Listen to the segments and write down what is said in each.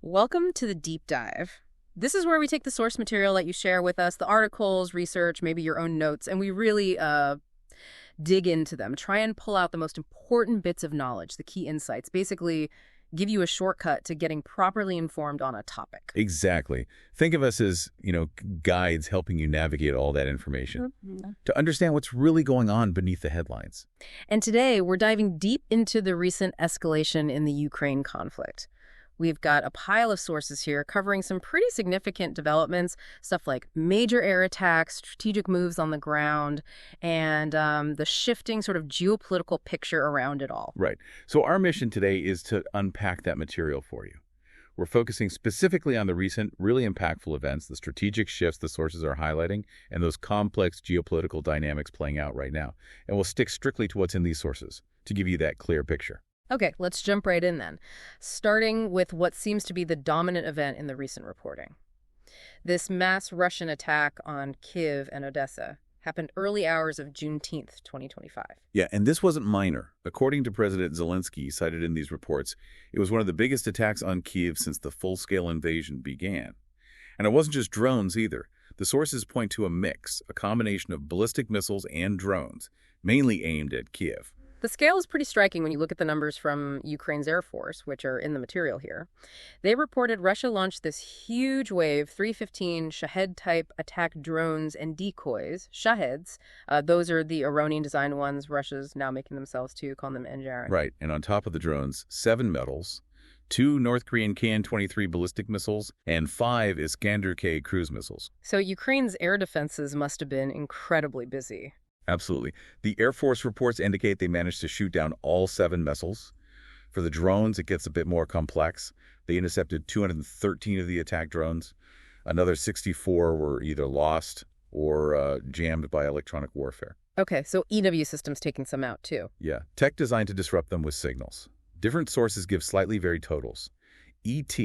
Welcome to the Deep Dive. This is where we take the source material that you share with us, the articles, research, maybe your own notes, and we really dig into them, try and pull out the most important bits of knowledge, the key insights, basically give you a shortcut to getting properly informed on a topic. Exactly. Think of us as, guides helping you navigate all that information to understand what's really going on beneath the headlines. And today, we're diving deep into the recent escalation in the Ukraine conflict. We've got a pile of sources here covering some pretty significant developments, stuff like major air attacks, strategic moves on the ground, and the shifting sort of geopolitical picture around it all. Right. So our mission today is to unpack that material for you. We're focusing specifically on the recent, really impactful events, the strategic shifts the sources are highlighting, and those complex geopolitical dynamics playing out right now. And we'll stick strictly to what's in these sources to give you that clear picture. Okay, let's jump right in then, starting with what seems to be the dominant event in the recent reporting. This mass Russian attack on Kyiv and Odesa happened early hours of Juneteenth, 2025. Yeah, and this wasn't minor. According to President Zelenskyy, cited in these reports, it was one of the biggest attacks on Kyiv since the full-scale invasion began. And it wasn't just drones either. The sources point to a mix, a combination of ballistic missiles and drones, mainly aimed at Kyiv. The scale is pretty striking when you look at the numbers from Ukraine's Air Force, which are in the material here. They reported Russia launched this huge wave, 315 Shahed-type attack drones and decoys, Shaheds. Those are the Iranian-designed ones. Russia's now making themselves too, calling them Engineering. Right, and on top of the drones, 7 metals, 2 North Korean KN-23 ballistic missiles, and 5 Iskander-K cruise missiles. So Ukraine's air defenses must have been incredibly busy. Absolutely. The Air Force reports indicate they managed to shoot down all 7 missiles. For the drones, it gets a bit more complex. They intercepted 213 of the attack drones. Another 64 were either lost or jammed by electronic warfare. Okay, so EW systems taking some out too. Yeah, tech designed to disrupt them with signals. Different sources give slightly varied totals. ET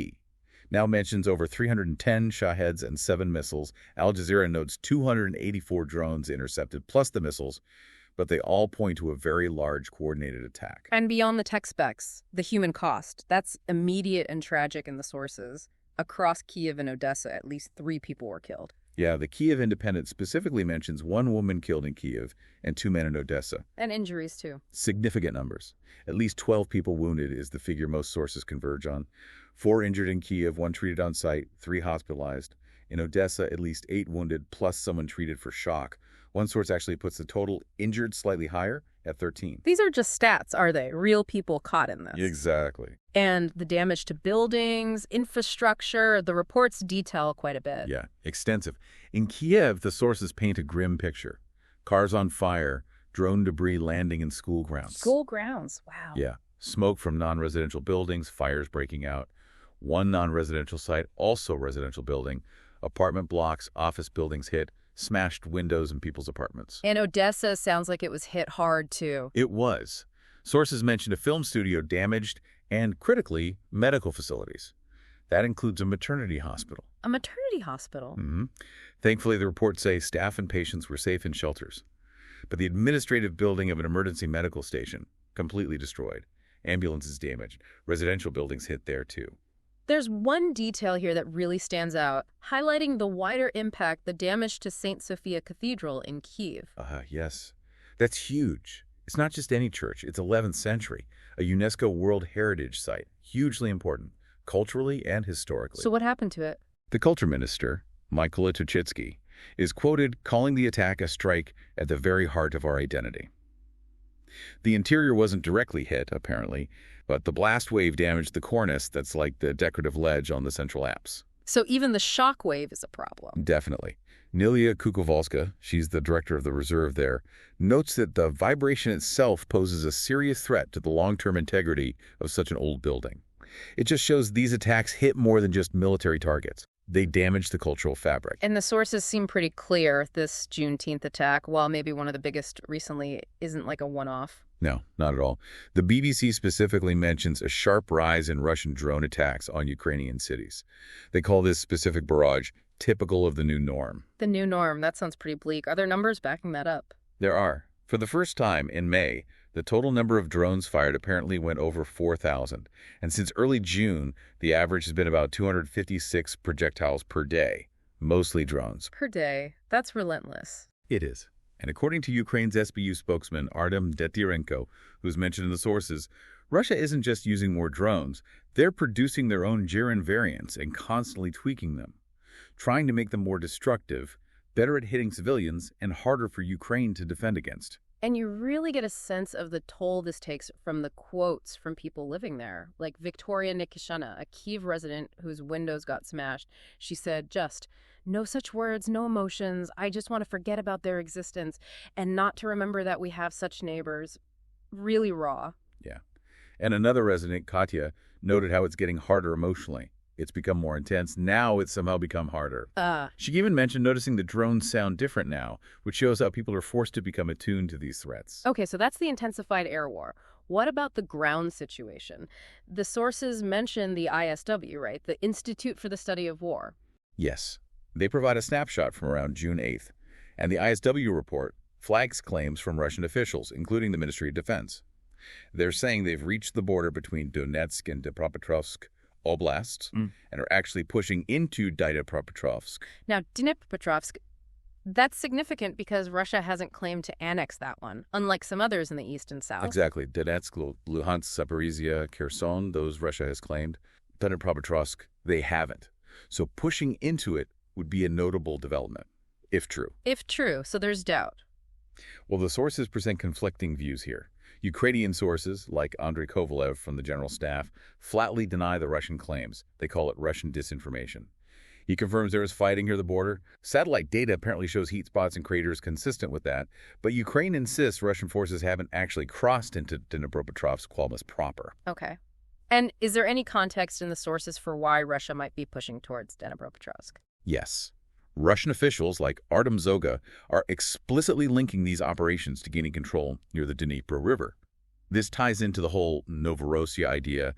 now mentions over 310 Shaheds and 7 missiles. Al Jazeera notes 284 drones intercepted, plus the missiles, but they all point to a very large coordinated attack. And beyond the tech specs, the human cost, that's immediate and tragic in the sources. Across Kyiv and Odesa, at least 3 people were killed. Yeah, the Kyiv Independent specifically mentions 1 woman killed in Kyiv and 2 men in Odesa. And injuries, too. Significant numbers. At least 12 people wounded is the figure most sources converge on. 4 injured in Kyiv, 1 treated on site, 3 hospitalized. In Odesa, at least 8 wounded, plus someone treated for shock. One source actually puts the total injured slightly higher at 13. These are just stats, are they? Real people caught in this. Exactly. And the damage to buildings, infrastructure, the reports detail quite a bit. Yeah, extensive. In Kyiv, the sources paint a grim picture. Cars on fire, drone debris landing in school grounds. School grounds, wow. Yeah, smoke from non-residential buildings, fires breaking out. 1 non-residential site, also residential building. Apartment blocks, office buildings hit. Smashed windows in people's apartments. And Odesa sounds like it was hit hard, too. It was. Sources mentioned a film studio damaged and, critically, medical facilities. That includes a maternity hospital. A maternity hospital? Mm-hmm. Thankfully, the reports say staff and patients were safe in shelters. But the administrative building of an emergency medical station, completely destroyed. Ambulances damaged. Residential buildings hit there, too. There's one detail here that really stands out, highlighting the wider impact the damage to St. Sophia Cathedral in Kyiv. Yes. That's huge. It's not just any church. It's 11th century, a UNESCO World Heritage site, hugely important, culturally and historically. So what happened to it? The culture minister, Mykola Tuchitsky, is quoted calling the attack a strike at the very heart of our identity. The interior wasn't directly hit, apparently, but the blast wave damaged the cornice that's like the decorative ledge on the central apse. So even the shock wave is a problem. Definitely. Nilia Kukovalska, she's the director of the reserve there, notes that the vibration itself poses a serious threat to the long-term integrity of such an old building. It just shows these attacks hit more than just military targets. They damage the cultural fabric. And the sources seem pretty clear. This Juneteenth attack, while maybe one of the biggest recently, isn't like a one-off. No, not at all. The BBC specifically mentions a sharp rise in Russian drone attacks on Ukrainian cities. They call this specific barrage typical of the new norm. The new norm, that sounds pretty bleak. Are there numbers backing that up? There are. For the first time in May, The total number of drones fired apparently went over 4,000, and since early June, the average has been about 256 projectiles per day, mostly drones. Per day. That's relentless. It is. And according to Ukraine's SBU spokesman Artem Detirenko, who's mentioned in the sources, Russia isn't just using more drones, they're producing their own Jirin variants and constantly tweaking them, trying to make them more destructive, better at hitting civilians, and harder for Ukraine to defend against. And you really get a sense of the toll this takes from the quotes from people living there. Like Victoria Nikishina, a Kyiv resident whose windows got smashed. She said, no such words, no emotions. I just want to forget about their existence and not to remember that we have such neighbors. Really raw. Yeah. And another resident, Katya, noted how it's getting harder emotionally. It's become more intense. Now it's somehow become harder. She even mentioned noticing the drones sound different now, which shows how people are forced to become attuned to these threats. Okay, so that's the intensified air war. What about the ground situation? The sources mention the ISW, right? The Institute for the Study of War. Yes. They provide a snapshot from around June 8th. And the ISW report flags claims from Russian officials, including the Ministry of Defense. They're saying they've reached the border between Donetsk and Dnipropetrovsk oblasts and are actually pushing into Dnipropetrovsk. Now, Dnipropetrovsk, that's significant because Russia hasn't claimed to annex that one, unlike some others in the east and south. Exactly. Donetsk, Luhansk, Zaporizhia, Kherson, those Russia has claimed. Dnipropetrovsk, they haven't. So pushing into it would be a notable development, if true. If true, so there's doubt. Well, the sources present conflicting views here. Ukrainian sources, like Andrei Kovalev from the General Staff, flatly deny the Russian claims. They call it Russian disinformation. He confirms there is fighting near the border. Satellite data apparently shows heat spots and craters consistent with that, but Ukraine insists Russian forces haven't actually crossed into Dnipropetrovsk proper. Okay. And is there any context in the sources for why Russia might be pushing towards Dnipropetrovsk? Yes. Russian officials like Artem Zoga are explicitly linking these operations to gaining control near the Dnipro River. This ties into the whole Novorossiya idea,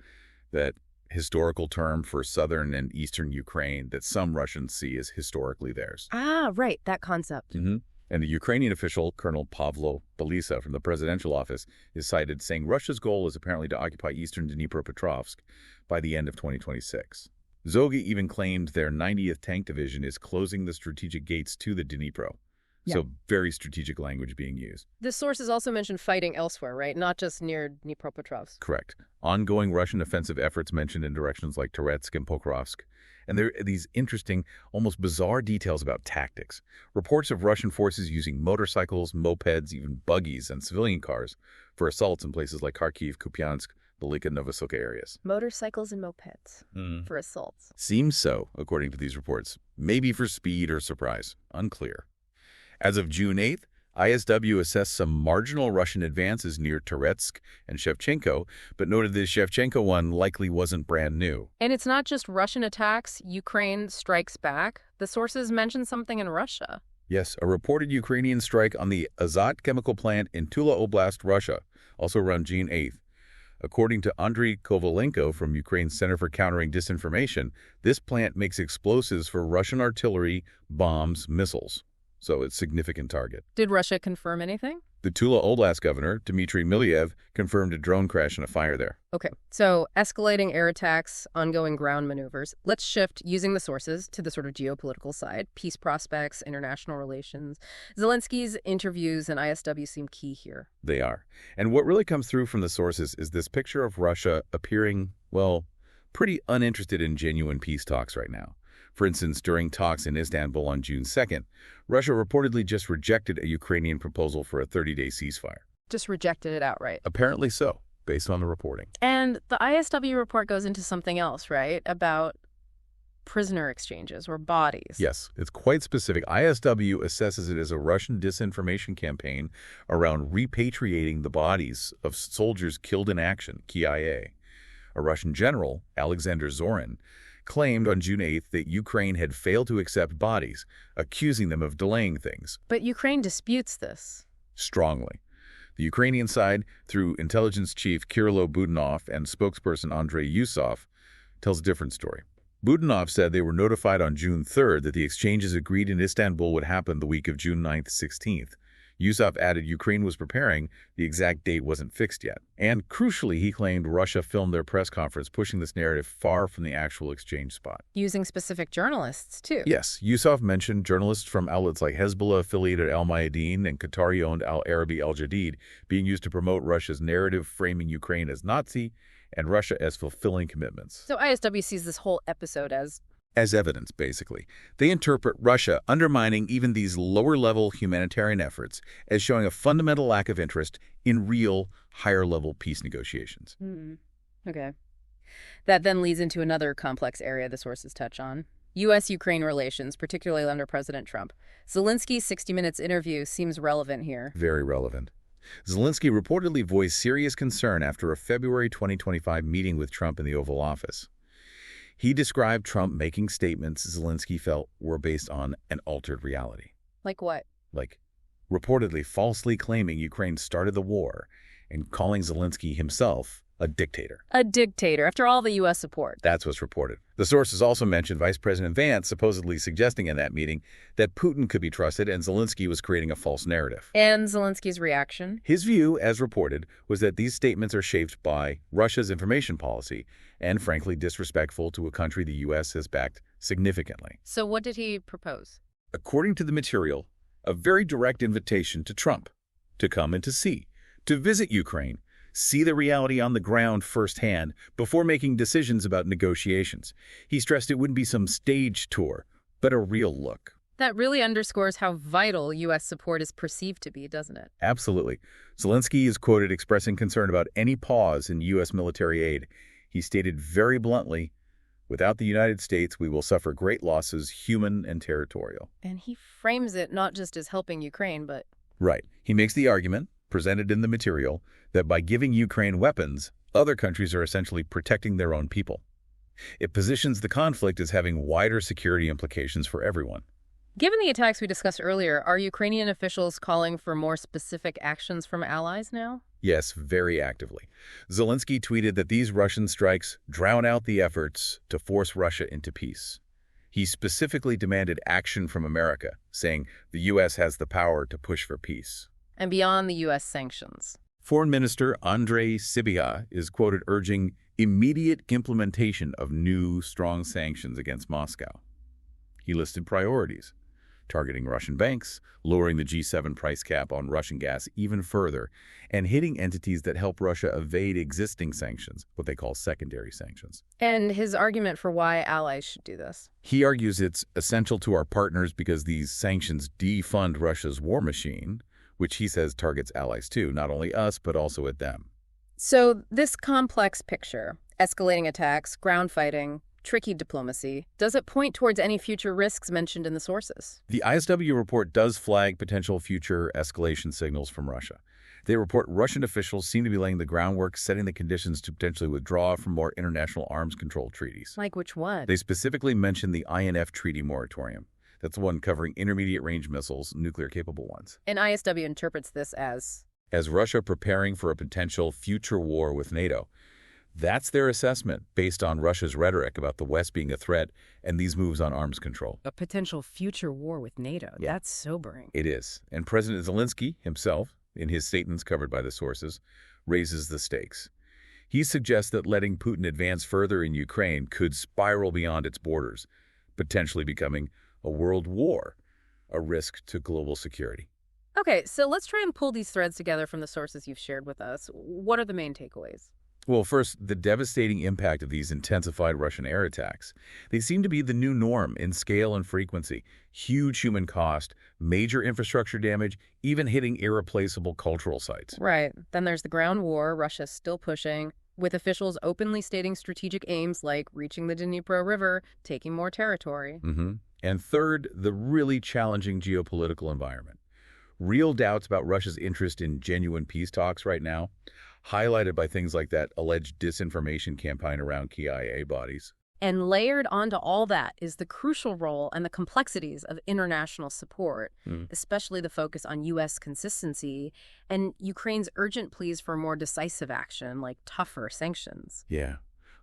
that historical term for southern and eastern Ukraine that some Russians see as historically theirs. Ah, right, that concept. And the Ukrainian official, Colonel Pavlo Balisa from the presidential office, is cited saying Russia's goal is apparently to occupy eastern Dnipropetrovsk by the end of 2026. Zogi even claimed their 90th Tank Division is closing the strategic gates to the Dnipro. Yeah. So very strategic language being used. The sources also mentioned fighting elsewhere, right? Not just near Dnipropetrovsk. Correct. Ongoing Russian offensive efforts mentioned in directions like Toretsk and Pokrovsk. And there are these interesting, almost bizarre details about tactics. Reports of Russian forces using motorcycles, mopeds, even buggies, and civilian cars for assaults in places like Kharkiv, Kupiansk, Velika Novosokha areas. Motorcycles and mopeds for assaults. Seems so, according to these reports. Maybe for speed or surprise. Unclear. As of June 8th, ISW assessed some marginal Russian advances near Toretsk and Shevchenko, but noted the Shevchenko one likely wasn't brand new. And it's not just Russian attacks. Ukraine strikes back. The sources mention something in Russia. Yes, a reported Ukrainian strike on the Azot chemical plant in Tula Oblast, Russia, also around June 8th. According to Andriy Kovalenko from Ukraine's Center for Countering Disinformation, this plant makes explosives for Russian artillery, bombs, missiles. So it's a significant target. Did Russia confirm anything? The Tula Oblast governor, Dmitry Milyev, confirmed a drone crash and a fire there. Okay, so escalating air attacks, ongoing ground maneuvers. Let's shift, using the sources, to the sort of geopolitical side. Peace prospects, international relations. Zelenskyy's interviews and ISW seem key here. They are. And what really comes through from the sources is this picture of Russia appearing, well, pretty uninterested in genuine peace talks right now. For instance, during talks in Istanbul on June 2nd, Russia reportedly just rejected a Ukrainian proposal for a 30-day ceasefire. Just rejected it outright. Apparently so, based on the reporting. And the ISW report goes into something else, right? About prisoner exchanges or bodies. Yes, it's quite specific. ISW assesses it as a Russian disinformation campaign around repatriating the bodies of soldiers killed in action, KIA. A Russian general, Alexander Zorin, claimed on June 8th that Ukraine had failed to accept bodies, accusing them of delaying things. But Ukraine disputes this. Strongly. The Ukrainian side, through intelligence chief Kirilo Budanov and spokesperson Andrei Yusov, tells a different story. Budanov said they were notified on June 3rd that the exchanges agreed in Istanbul would happen the week of June 9th, 16th. Yusuf added Ukraine was preparing, the exact date wasn't fixed yet. And crucially, he claimed Russia filmed their press conference, pushing this narrative far from the actual exchange spot. Using specific journalists, too. Yes, Yusuf mentioned journalists from outlets like Hezbollah-affiliated Al Mayadeen and Qatari-owned Al Arabi Al Jadid being used to promote Russia's narrative, framing Ukraine as Nazi and Russia as fulfilling commitments. So ISW sees this whole episode as evidence, basically. They interpret Russia undermining even these lower-level humanitarian efforts as showing a fundamental lack of interest in real, higher-level peace negotiations. Okay. That then leads into another complex area the sources touch on. U.S.-Ukraine relations, particularly under President Trump. Zelensky's 60 Minutes interview seems relevant here. Very relevant. Zelenskyy reportedly voiced serious concern after a February 2025 meeting with Trump in the Oval Office. He described Trump making statements Zelenskyy felt were based on an altered reality. Like what? Like reportedly falsely claiming Ukraine started the war and calling Zelenskyy himself a dictator. A dictator, after all the U.S. support. That's what's reported. The sources also mentioned Vice President Vance supposedly suggesting in that meeting that Putin could be trusted and Zelenskyy was creating a false narrative. And Zelensky's reaction? His view, as reported, was that these statements are shaped by Russia's information policy and, frankly, disrespectful to a country the U.S. has backed significantly. So what did he propose? According to the material, a very direct invitation to Trump to come and to visit Ukraine, see the reality on the ground firsthand before making decisions about negotiations. He stressed it wouldn't be some stage tour, but a real look. That really underscores how vital U.S. support is perceived to be, doesn't it? Absolutely. Zelenskyy is quoted expressing concern about any pause in U.S. military aid. He stated very bluntly, "Without the United States, we will suffer great losses, human and territorial." And he frames it not just as helping Ukraine, but... Right. He makes the argument, presented in the material, that by giving Ukraine weapons, other countries are essentially protecting their own people. It positions the conflict as having wider security implications for everyone. Given the attacks we discussed earlier, are Ukrainian officials calling for more specific actions from allies now? Yes, very actively. Zelenskyy tweeted that these Russian strikes drown out the efforts to force Russia into peace. He specifically demanded action from America, saying the U.S. has the power to push for peace. And beyond the U.S. sanctions. Foreign Minister Andrei Sybiha is quoted urging immediate implementation of new, strong sanctions against Moscow. He listed priorities: targeting Russian banks, lowering the G7 price cap on Russian gas even further, and hitting entities that help Russia evade existing sanctions, what they call secondary sanctions. And his argument for why allies should do this? He argues it's essential to our partners because these sanctions defund Russia's war machine, which he says targets allies too, not only us, but also at them. So this complex picture, escalating attacks, ground fighting, tricky diplomacy, does it point towards any future risks mentioned in the sources? The ISW report does flag potential future escalation signals from Russia. They report Russian officials seem to be laying the groundwork, setting the conditions to potentially withdraw from more international arms control treaties. Like which one? They specifically mentioned the INF treaty moratorium. That's the one covering intermediate-range missiles, nuclear-capable ones. And ISW interprets this as Russia preparing for a potential future war with NATO. That's their assessment, based on Russia's rhetoric about the West being a threat and these moves on arms control. a potential future war with NATO. Yeah. That's sobering. It is. And President Zelenskyy himself, in his statements covered by the sources, raises the stakes. He suggests that letting Putin advance further in Ukraine could spiral beyond its borders, potentially becoming a world war, a risk to global security. Okay, so let's try and pull these threads together from the sources you've shared with us. What are the main takeaways? Well, first, the devastating impact of these intensified Russian air attacks. They seem to be the new norm in scale and frequency. Huge human cost, major infrastructure damage, even hitting irreplaceable cultural sites. Right. Then there's the ground war, Russia's still pushing, with officials openly stating strategic aims like reaching the Dnipro River, taking more territory. And third, the really challenging geopolitical environment. Real doubts about Russia's interest in genuine peace talks right now, highlighted by things like that alleged disinformation campaign around KIA bodies. And layered onto all that is the crucial role and the complexities of international support, especially the focus on U.S. consistency and Ukraine's urgent pleas for more decisive action, like tougher sanctions. Yeah.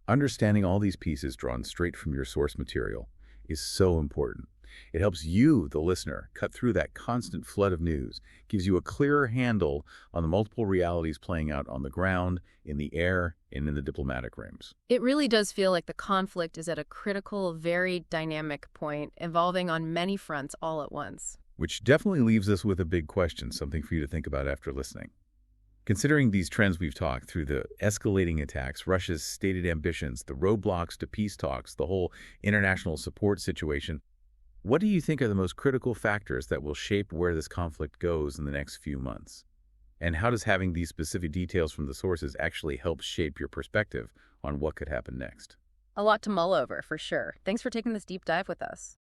Understanding all these pieces drawn straight from your source material is so important. It helps you, the listener, cut through that constant flood of news, gives you a clearer handle on the multiple realities playing out on the ground, in the air, and in the diplomatic rooms. It really does feel like the conflict is at a critical, very dynamic point, evolving on many fronts all at once. Which definitely leaves us with a big question, something for you to think about after listening. Considering these trends we've talked through, the escalating attacks, Russia's stated ambitions, the roadblocks to peace talks, the whole international support situation, what do you think are the most critical factors that will shape where this conflict goes in the next few months? And how does having these specific details from the sources actually help shape your perspective on what could happen next? A lot to mull over, for sure. Thanks for taking this deep dive with us.